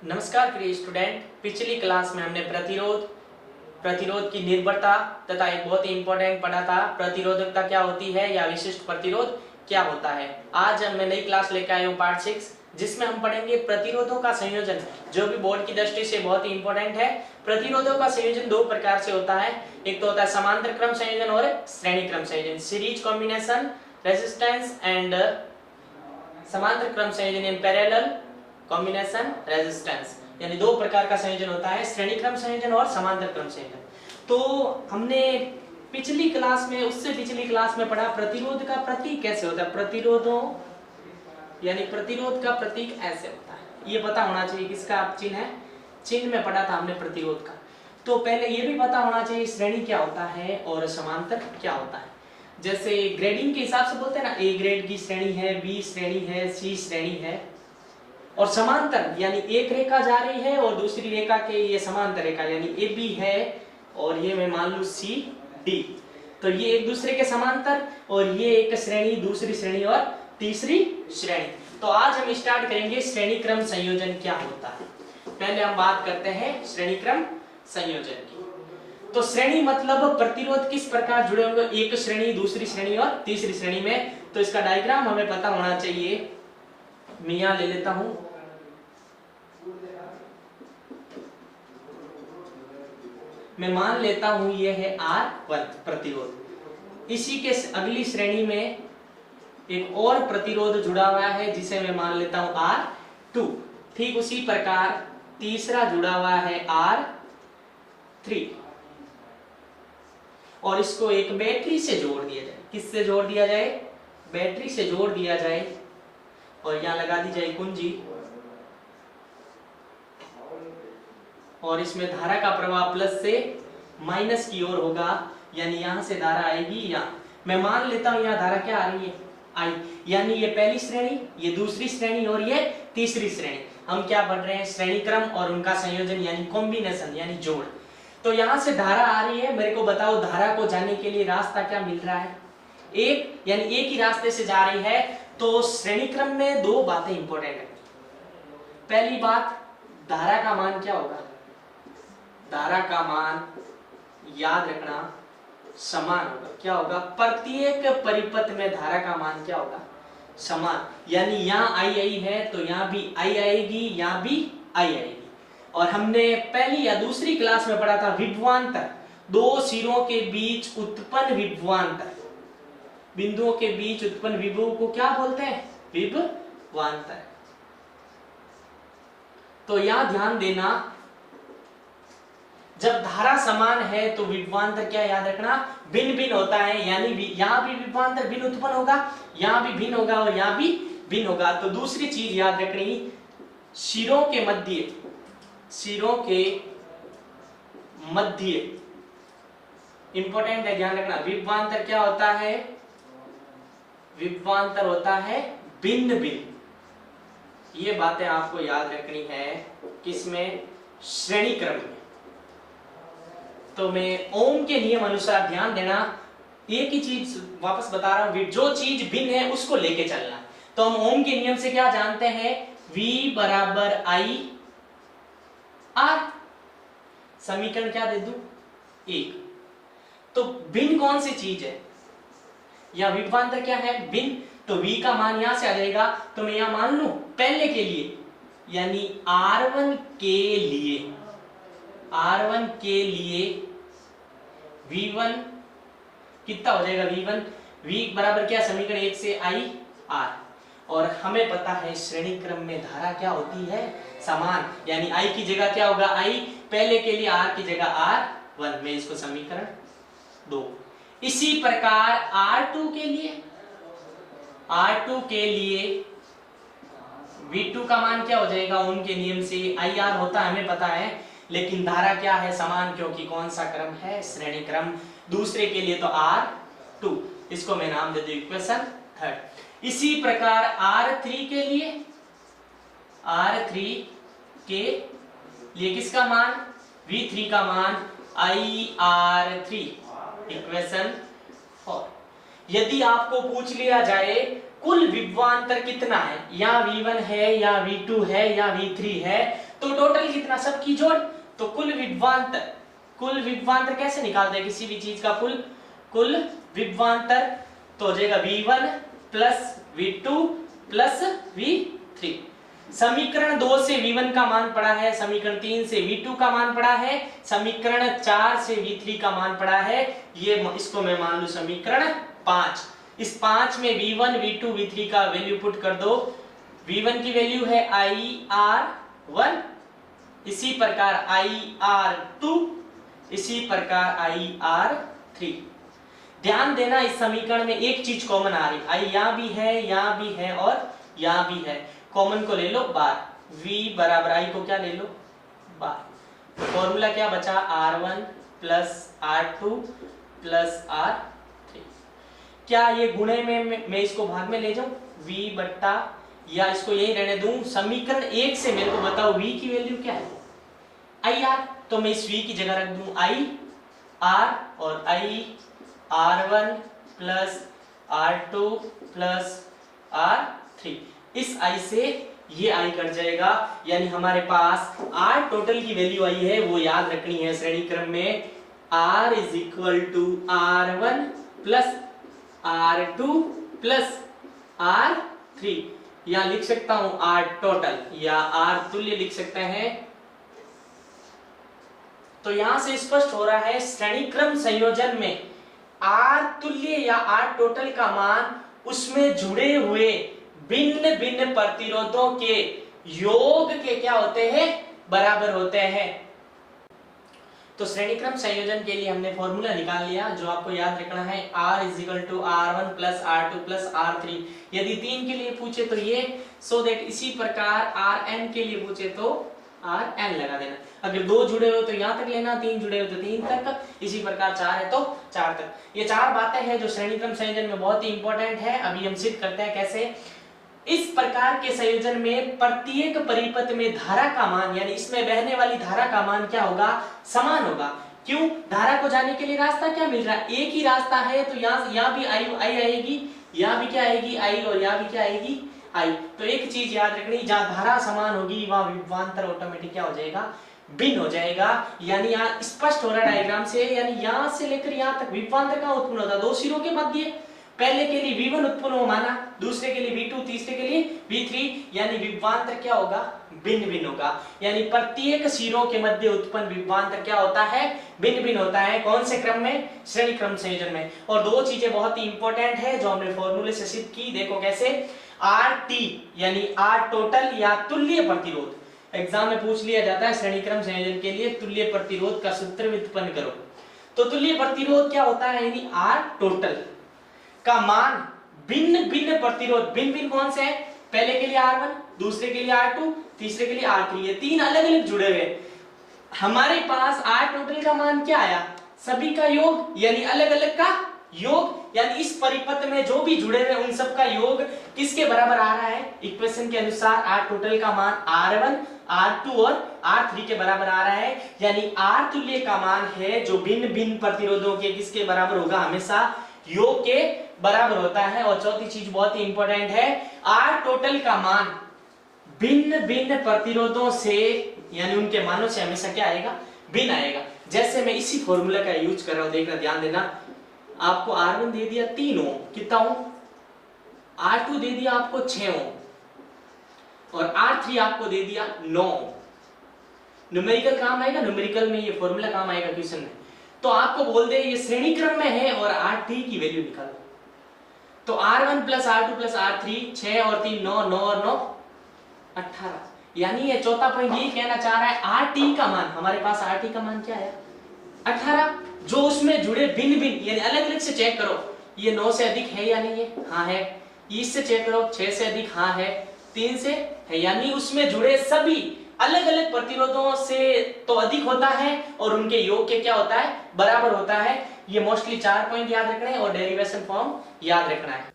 नमस्कार प्रिय स्टूडेंट। पिछली क्लास में हमने प्रतिरोध की निर्भरता तथा एक बहुत ही इंपॉर्टेंट पढ़ा था, प्रतिरोधकता क्या होती है या विशिष्ट प्रतिरोध क्या होता है। आज मैं नई क्लास लेकर आया हूँ पार्ट 6, जिसमें हम पढ़ेंगे प्रतिरोधों का संयोजन, जो भी बोर्ड की दृष्टि से बहुत ही इंपॉर्टेंट है। प्रतिरोधों का संयोजन दो प्रकार से होता है, एक तो होता है समांतर क्रम संयोजन और श्रेणी क्रम संयोजन, सीरीज कॉम्बिनेशन रेजिस्टेंस एंड समांतर क्रम संयोजन इन पैरेलल कॉम्बिनेशन रेजिस्टेंस, यानी दो प्रकार का संयोजन होता है, श्रेणी क्रम संयोजन और समांतर क्रम संयोजन। तो हमने पिछली क्लास में उससे पिछली क्लास में पढ़ा प्रतिरोध का प्रतीक कैसे होता है। प्रतिरोधों यानी प्रतिरोध का प्रतीक ऐसे होता है, ये पता होना चाहिए किसका चिन्ह है। चिन्ह में पढ़ा था हमने प्रतिरोध का। तो पहले ये भी पता होना चाहिए श्रेणी क्या होता है और समांतर क्या होता है। जैसे ग्रेडिंग के हिसाब से बोलते हैं ना, ए ग्रेड की श्रेणी है, बी श्रेणी है, सी श्रेणी है। और समांतर यानी एक रेखा जा रही है और दूसरी रेखा के ये समांतर रेखा यानी ए बी है और ये मैं मान लूं सी डी, तो ये एक दूसरे के समांतर और ये एक श्रेणी, दूसरी श्रेणी और तीसरी श्रेणी। तो आज हम स्टार्ट करेंगे श्रेणी क्रम संयोजन क्या होता है। पहले हम बात करते हैं श्रेणी क्रम संयोजन की। तो श्रेणी मतलब प्रतिरोध किस प्रकार जुड़े होंगे, एक श्रेणी, दूसरी श्रेणी और तीसरी श्रेणी में। तो इसका डायग्राम हमें पता होना चाहिए। मैं यहां ले लेता हूं, मैं मान लेता हूं ये है R1 प्रतिरोध। इसी के अगली श्रेणी में एक और प्रतिरोध जुड़ा हुआ है जिसे मैं मान लेता हूं R2। ठीक उसी प्रकार तीसरा जुड़ा हुआ है R3 और इसको एक बैटरी से जोड़ दिया जाए। किससे जोड़ दिया जाए? बैटरी से जोड़ दिया जाए और यहां लगा दी जाए कुंजी और इसमें धारा का प्रवाह प्लस से माइनस की ओर होगा, यानी यहां से धारा आएगी यहाँ। मैं मान लेता हूं यहाँ धारा क्या आ रही है, आई, यानी ये पहली श्रेणी, ये दूसरी श्रेणी और ये तीसरी श्रेणी। हम क्या पढ़ रहे हैं? श्रेणी क्रम और उनका संयोजन यानी कॉम्बिनेशन यानी जोड़। तो यहां से धारा आ रही है, मेरे को बताओ धारा को जाने के लिए रास्ता क्या मिल रहा है? एक, यानी एक ही रास्ते से जा रही है। तो श्रेणी क्रम में दो बातें इंपॉर्टेंट है। पहली बात, धारा का मान क्या होगा? धारा का मान याद रखना समान होगा। क्या होगा? प्रत्येक परिपथ में धारा का मान क्या होगा? समान, यानी यहाँ आई है तो यहाँ भी आई आएगी, यहाँ भी आई आएगी। और हमने पहली या दूसरी क्लास में पढ़ा था विभवांतर, दो सिरों के बीच उत्पन्न विभवांतर, बिंदुओं के बीच उत्पन्न विभव को क्या बोलते हैं? विभवांतर। तो यहां ध्यान देना, जब धारा समान है तो विभवांतर क्या याद रखना? भिन्न भिन्न होता है, यानी यहां भी विभवांतर भिन्न उत्पन्न होगा, यहां भी भिन्न होगा और यहां भी भिन्न होगा। तो दूसरी चीज याद रखनी, सिरों के मध्य इंपॉर्टेंट है, ध्यान रखना। विभवांतर क्या होता है? विभवांतर होता है भिन्न भिन्न। ये बातें आपको याद रखनी है। किसमें? श्रेणी क्रम में। तो मैं ओम के नियम अनुसार ध्यान देना, एक ही चीज वापस बता रहा हूं, जो चीज भिन्न है उसको लेके चलना। तो हम ओम के नियम से क्या जानते हैं? V बराबर I R। समीकरण क्या दे दूं? एक। तो भिन्न कौन सी चीज है या विभवांतर क्या है? भिन्न। तो V का मान यहां से आ जाएगा, तो मैं यहां मान लूं पहले के लिए, यानी R1 के लिए V1 कितना हो जाएगा? V1 V बराबर क्या? समीकरण 1 से I R। और हमें पता है श्रेणी क्रम में धारा क्या होती है? समान, यानी I की जगह क्या होगा? I पहले के लिए, R की जगह R1 में, इसको समीकरण 2। इसी प्रकार R2 के लिए V2 का मान क्या हो जाएगा? उनके नियम से IR होता है, हमें पता है, लेकिन धारा क्या है? समान, क्योंकि कौन सा क्रम है? श्रेणी क्रम। दूसरे के लिए तो R2, इसको मैं नाम दे दूं इक्वेशन 3। इसी प्रकार R3 के लिए किसका मान? V3 का मान IR3 इक्वेशन 4। यदि आपको पूछ लिया जाए कुल विभवांतर कितना है, या V1 है या V2 है या V3 है, तो टोटल कितना, सबकी जोड़। तो कुल विभवांतर कैसे निकालते हैं किसी भी चीज का कुल विभवांतर, तो हो जाएगा V1 plus V2 plus V3। समीकरण 2 से V1 का मान पड़ा है, समीकरण 3 से V2 का मान पड़ा है, समीकरण 4 से V3 का मान पड़ा है, ये इसको मैं मान लूं समीकरण 5। इस 5 में V1 V2 V3 का वैल्यू पुट कर दो। V1 की वैल्यू है IR1, इसी प्रकार IR2, इसी प्रकार IR3। ध्यान देना इस समीकरण में एक चीज कॉमन आ रही, आई यहां भी है, यहां भी है और यहां भी है, कॉमन को ले लो बार। V बराबर आई को क्या ले लो बार। फॉर्मूला क्या बचा, R1 plus R2 plus R3। क्या ये गुणे में मैं इसको भाग में ले जाऊं, V बट्टा, या इसको यही रहने दूं। समीकरण 1 से मेरे को बताओ V की वैल्यू क्या है, IR, तो मैं इस V की जगह रख दूं IR और R1 plus R2 plus R3। इस I से ये I कट जाएगा, यानी हमारे पास R टोटल की वैल्यू आई है, वो याद रखनी है श्रेणी क्रम में। R is equal to R1 plus R2 plus R3, या लिख सकता हूं R टोटल या R तुल्य लिख सकते हैं। तो यहां से स्पष्ट हो रहा है श्रेणी क्रम संयोजन में R तुल्य या R टोटल का मान उसमें जुड़े हुए भिन्न भिन्न प्रतिरोधों के योग के क्या होते हैं, बराबर होते हैं। तो श्रेणी क्रम संयोजन के लिए हमने फॉर्मूला निकाल लिया, जो आपको याद रखना है R is equal to R1 plus R2 plus R3। यदि 3 के लिए पूछे तो ये, सो दैट इसी प्रकार Rn के लिए पूछे तो Rn लगा देना। अगर 2 जुड़े हो तो यहां तक लेना, 3 जुड़े हो तो 3 तक, इसी प्रकार 4 है तो 4 तक। ये 4 बातें हैं जो श्रेणी क्रम संयोजन में बहुत ही इंपॉर्टेंट है। अभी हम सिद्ध करते हैं कैसे। इस प्रकार के संयोजन में प्रत्येक परिपथ में धारा का मान, यानी इसमें बहने वाली धारा का मान क्या होगा, समान होगा। क्यों, धारा को जाने के लिए रास्ता क्या मिल रहा है, एक ही रास्ता है। तो यहाँ भी आई आएगी, यहाँ भी क्या आएगी आई, और यहाँ भी क्या आएगी आई। तो एक चीज याद रखनी, जहां धारा समान होगी वहां विभवांतर ऑटोमेटिक क्या हो जाएगा, भिन्न हो जाएगा। यानी यहाँ स्पष्ट हो रहा है डायग्राम से, यानी यहाँ से लेकर यहाँ तक विभवांतर कहाँ उत्पन्न होता है, 2 सिरों के मध्य। पहले के लिए V1 उत्पन्न हो माना, दूसरे के लिए V2, तीसरे के लिए V3, यानी विभवांतर क्या होगा, भिन्न भिन्न होगा। यानी प्रत्येक सिरों के मध्य उत्पन्न विभवांतर क्या होता है, भिन्न भिन्न होता है। कौन से क्रम में, श्रेणी क्रम संयोजन में। और 2 चीजें बहुत ही इंपॉर्टेंट है जो हमने फॉर्मूले से सिद्ध की। देखो कैसे, RT यानी R टोटल या तुल्य प्रतिरोध, एग्जाम में पूछ लिया जाता है श्रेणी क्रम संयोजन के लिए, तुल्य प्रतिरोध का सूत्र व्युत्पन्न करो। तो तुल्य प्रतिरोध क्या होता है, यानी R टोटल का मान भिन्न भिन्न प्रतिरोध, भिन्न भिन्न कौन से हैं, पहले के लिए R1, दूसरे के लिए R2, तीसरे के लिए R3, ये 3 अलग अलग जुड़े हुए। हमारे पास R टोटल का मान क्या आया, सभी का योग, यानी अलग अलग का योग, यानी इस परिपथ में जो भी जुड़े हुए उन सब का योग किसके बराबर आ रहा है, इक्वेशन के अनुसार R टोटल का मान R1, R2 और R3 के बराबर आ रहा है। यानी R तुल्य का मान है जो भिन्न भिन्न प्रतिरोधों के किसके बराबर होगा, हमेशा योग के बराबर होता है। और चौथी चीज बहुत ही इंपॉर्टेंट है, R टोटल का मान भिन्न भिन्न प्रतिरोधों से, यानी उनके मानों से हमेशा क्या आएगा, भिन्न आएगा। जैसे मैं इसी फॉर्मूला का यूज कर रहा हूं, देखना ध्यान देना। आपको R1 दे दिया 3 ओम, कितना ओम, R2 दे दिया आपको 6 ओम और R3 आपको दे दिया 9 ओम। न्यूमेरिकल काम आएगा, न्यूमेरिकल में ये फॉर्मूला काम आएगा क्वेश्चन में। तो आपको बोल दे ये श्रेणी क्रम में है और R3 की वैल्यू निकालो। तो R1 plus R2 plus R3, 6 और 3 9, 9 और 9 18। यानी ये चौथा पॉइंट ये कहना चाह रहा है RT का मान, हमारे पास RT का मान क्या है 18, जो उसमें जुड़े भिन्न भिन्न, यानी अलग अलग से चेक करो, ये 9 से अधिक है या नहीं है, हाँ है। इससे चेक करो 6 से अधिक, हाँ है। 3 से है, यानी उसमें जुड़े सभी अलग अलग प्रतिरोधों से तो अधिक होता है और उनके योग के क्या होता है, बराबर होता है। ये मोस्टली 4 पॉइंट याद रखना है और डेरिवेशन फॉर्म याद रखना है।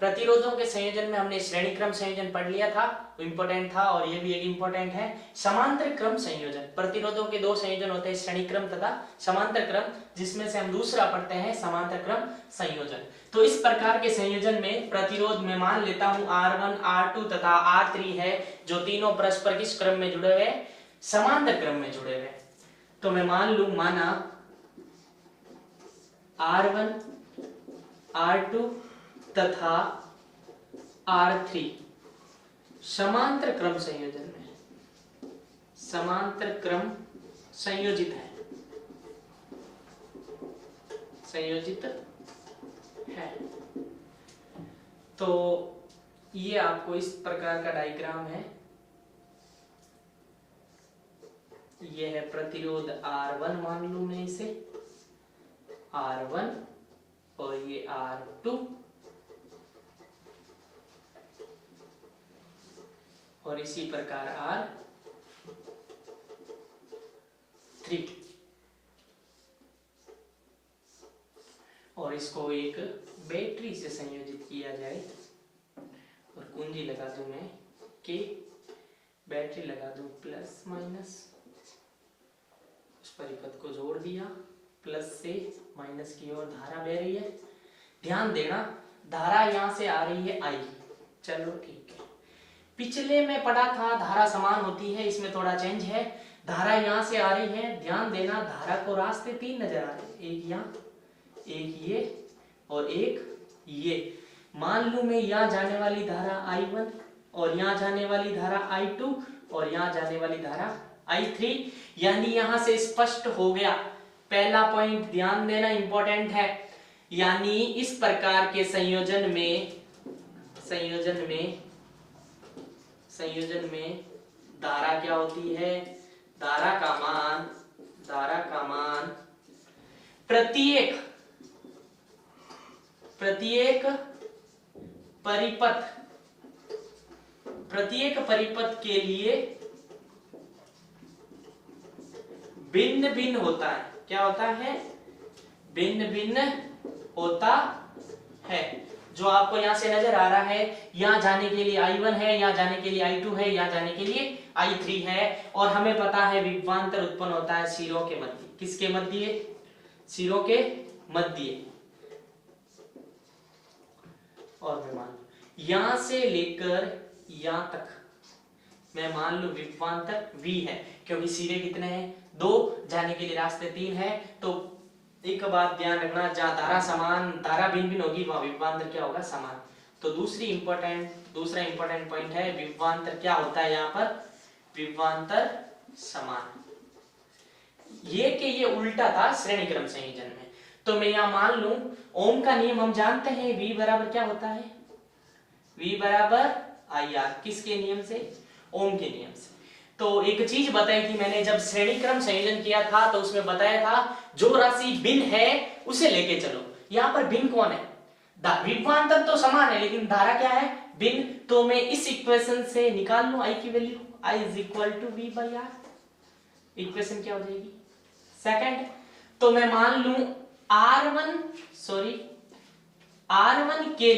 प्रतिरोधों के संयोजन में हमने श्रेणी क्रम संयोजन पढ़ लिया था, वो इंपॉर्टेंट था, और ये भी एक इंपॉर्टेंट है। समांतर क्रम संयोजन, प्रतिरोधों के दो संयोजन होते हैं, श्रेणी क्रम तथा समांतर क्रम, जिसमें से हम दूसरा पढ़ते हैं समांतर क्रम संयोजन। तो इस प्रकार के संयोजन में प्रतिरोध में मान लेता हूं R1, R2 तथा R3 है, जो तीनों परस्पर किस क्रम में जुड़े हुए, समांतर क्रम में जुड़े हुए। तो मैं मान लू, माना R1, R2 तथा R3 समांतर क्रम संयोजन में, समांतर क्रम संयोजित है, संयोजित है। तो ये आपको इस प्रकार का डायग्राम है, ये है प्रतिरोध R1, मान लू मैं इसे R1, और ये R2, और इसी प्रकार R3, और इसको एक बैटरी से संयोजित किया जाए, और कुंजी लगा दूं मैं कि बैटरी लगा दूं प्लस माइनस, उस परिपथ को जोड़ दिया, प्लस से माइनस की ओर धारा बह रही है। ध्यान देना, धारा यहां से आ रही है I, चलो ठीक है। पिछले में पढ़ा था धारा समान होती है, इसमें थोड़ा चेंज है, धारा यहां से आ रही है। ध्यान देना, धारा को रास्ते तीन नजर आ रहे हैं, एक यहाँ, एक ये, और एक ये। मान लू मैं यहाँ जाने वाली धारा I1, और यहाँ जाने वाली धारा I2, और यहाँ जाने वाली धारा I3, यानी यहां से स्पष्ट हो गया। पहला पॉइंट ध्यान देना, इंपॉर्टेंट है, यानी इस प्रकार के संयोजन में धारा क्या होती है, धारा का मान प्रत्येक परिपथ के लिए भिन्न भिन्न होता है। क्या होता है? भिन्न भिन्न होता है। जो आपको यहां से नजर आ रहा है, यहां जाने के लिए I1 है, यहां जाने के लिए I2 है, यहां जाने के लिए I3 है, और हमें पता है विभवांतर उत्पन्न होता है सिरों के मध्य। किसके मध्य? सिरों के मध्य। और मैं मान यहां से लेकर यहां तक मैं मान लू विभवांतर V है, क्योंकि सिरे कितने हैं? 2, जाने के लिए रास्ते 3 है। तो एक बात ध्यान रखना, जहां धारा भिन्न भिन्न होगी वहां विभवांतर क्या होगा? समान। तो दूसरा इंपॉर्टेंट पॉइंट है, विभवांतर क्या होता है यहाँ पर? विभवांतर समान। ये उल्टा था श्रेणी क्रम संयोजन में। तो मैं यहाँ मान लू, ओम का नियम हम जानते हैं, V बराबर क्या होता है? V बराबर IR। किसके नियम से? ओम के नियम से। तो एक चीज बताई थी मैंने, जब श्रेणी क्रम संयोजन किया था तो उसमें बताया था जो राशि भिन्न है उसे लेके चलो। यहाँ पर भिन्न कौन है? विभवांतर तो समान है, लेकिन धारा क्या है? भिन्न। तो मैं इस इक्वेशन से निकाल लूं I की वैल्यू, I = V/R। इक्वेशन क्या हो जाएगी? सेकंड। तो मैं मान लूं R1 के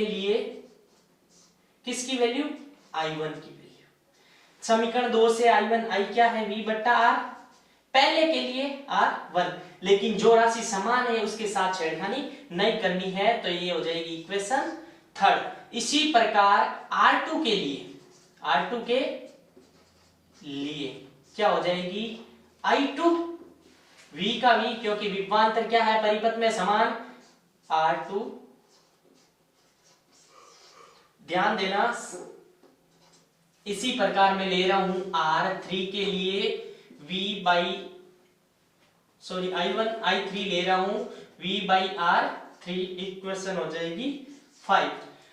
लिए किसकी वैल्यू? I1 की वैल्यू। समीकरण 2 से I क्या है? V/R। पहले के लिए R1, लेकिन जो राशि समान है उसके साथ छेड़खानी नहीं करनी है, तो ये हो जाएगी इक्वेशन थर्ड। इसी प्रकार R2 के लिए क्या हो जाएगी? I2 V का V, क्योंकि विभवांतर क्या है? परिपथ में समान। R2, ध्यान देना, इसी प्रकार मैं ले रहा हूं R3 के लिए I3 ले रहा हूं V/R3। इक्वेशन हो जाएगी 5।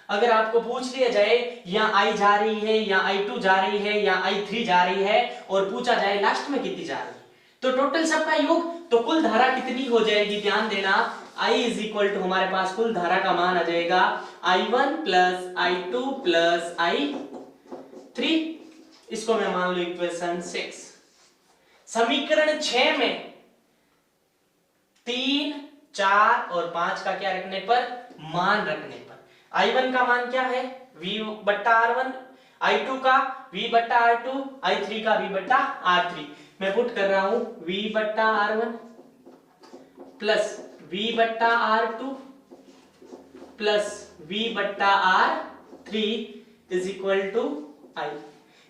अगर आपको पूछ लिया जाए यहाँ I जा रही है, या I2 जा रही है, या I3 जा रही है, और पूछा जाए लास्ट में कितनी जा रही है, तो टोटल सबका योग, तो कुल धारा कितनी हो जाएगी? ध्यान देना, I = हमारे पास कुल धारा का मान आ जाएगा I1 + I2 + I3। इसको मैं मान लू इक्वेशन 6। समीकरण 6 में 3, 4 और 5 का क्या रखने पर, मान रखने पर। I1 का मान क्या है, V बट्टा R1, I2 का V बट्टा R2, I3 का V बट्टा R3। मैं पुट कर रहा हूं V बट्टा R1 प्लस V बट्टा R2 प्लस V बट्टा R3 is equal to I।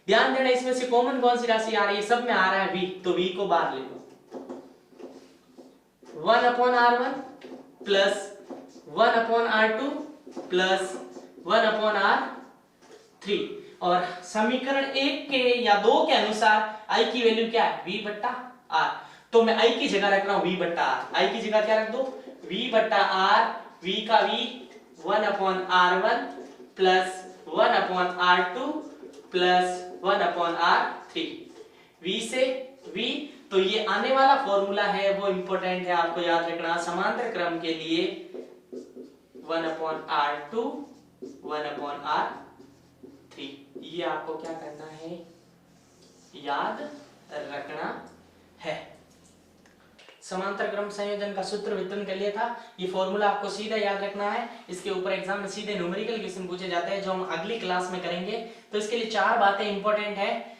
ध्यान देना इसमें से कॉमन कौन सी राशि आ रही है, सब में आ रहा है V, तो V को बाहर ले लो। 1/R1 plus 1/R2 plus 1/R3। और समीकरण 1 के या 2 के अनुसार I की वैल्यू क्या है, V बट्टा R। तो मैं I की जगह रख रहा हूं V बट्टा R। I की जगह क्या रख दो, V बट्टा R, V का V 1/R1 plus 1/R2 plus 1/R3। V से V, तो ये आने वाला फॉर्मूला है वो इंपॉर्टेंट है, आपको याद रखना। समांतर क्रम के लिए 1/R2 1/R3, ये आपको क्या करना है, याद रखना है। समांतर क्रम संयोजन का सूत्र वितरण कर लिया था, ये फॉर्मूला आपको सीधा याद रखना है। इसके ऊपर एग्जाम में सीधे न्यूमेरिकल क्वेश्चन पूछे जाते हैं जो हम अगली क्लास में करेंगे। तो इसके लिए 4 बातें इंपॉर्टेंट है।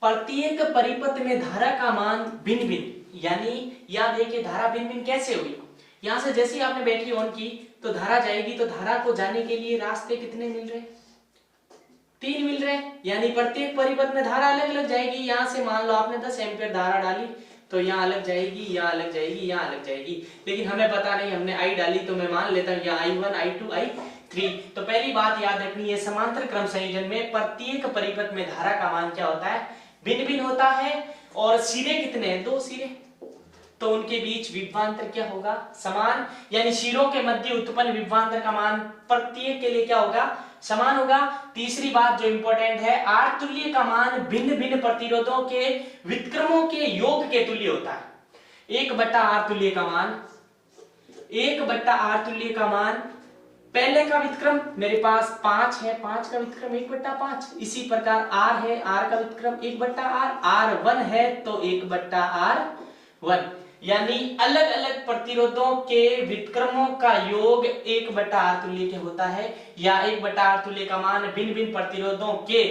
प्रत्येक परिपथ में धारा का मान भिन्न भिन्न, यानी याद है कि धारा भिन्न भिन्न कैसे हुई। यहां से जैसे ही आपने बैटरी ऑन की तो धारा जाएगी, तो धारा को जाने के लिए रास्ते कितने मिल रहे, 3 मिल रहे, यानी प्रत्येक परिपथ में धारा अलग अलग जाएगी। यहां से मान लो आपने 10 एम्पीयर धारा डाली, तो यहाँ अलग जाएगी, यहाँ अलग जाएगी, यहाँ अलग जाएगी, लेकिन हमें पता नहीं, हमने I डाली, तो मैं मान लेता हूँ यहाँ I1 I2 I3। तो पहली बात याद रखनी है, समांतर क्रम संयोजन में प्रत्येक परिपथ में धारा का मान क्या होता है, भिन्न भिन्न होता है। और सिरे कितने हैं, 2 सिरे, तो उनके बीच विभवांतर क्या होगा, समान, यानी सिरों के मध्य उत्पन्न विभवांतर का मान प्रत्येक के लिए क्या होगा, समान होगा। तीसरी बात जो इंपॉर्टेंट है, R तुल्य का मान भिन्न भिन्न प्रतिरोधों के व्युत्क्रमों के योग के तुल्य होता है। 1/R तुल्य का मान, 1/R तुल्य का मान, पहले का व्युत्क्रम मेरे पास 5 है, 5 का व्युत्क्रम 1/5। इसी प्रकार R है, R का व्युत्क्रम 1/R, R1 है तो 1/R1, यानी अलग अलग प्रतिरोधों के व्युत्क्रमों का योग 1/R तुल्य के होता है, या 1/R तुल्य का मान भिन्न भिन्न प्रतिरोधों के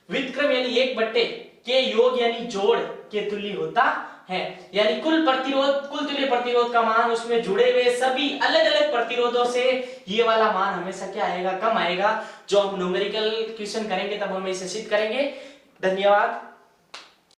व्युत्क्रम यानी 1/, के योग यानी जोड़ के तुल्य होता है। यानी कुल तुल्य प्रतिरोध का मान, उसमें जुड़े हुए सभी अलग अलग प्रतिरोधों से ये वाला मान हमेशा क्या आएगा, कम आएगा। जो हम न्यूमेरिकल क्वेश्चन करेंगे तब हम इसे सिद्ध करेंगे। धन्यवाद।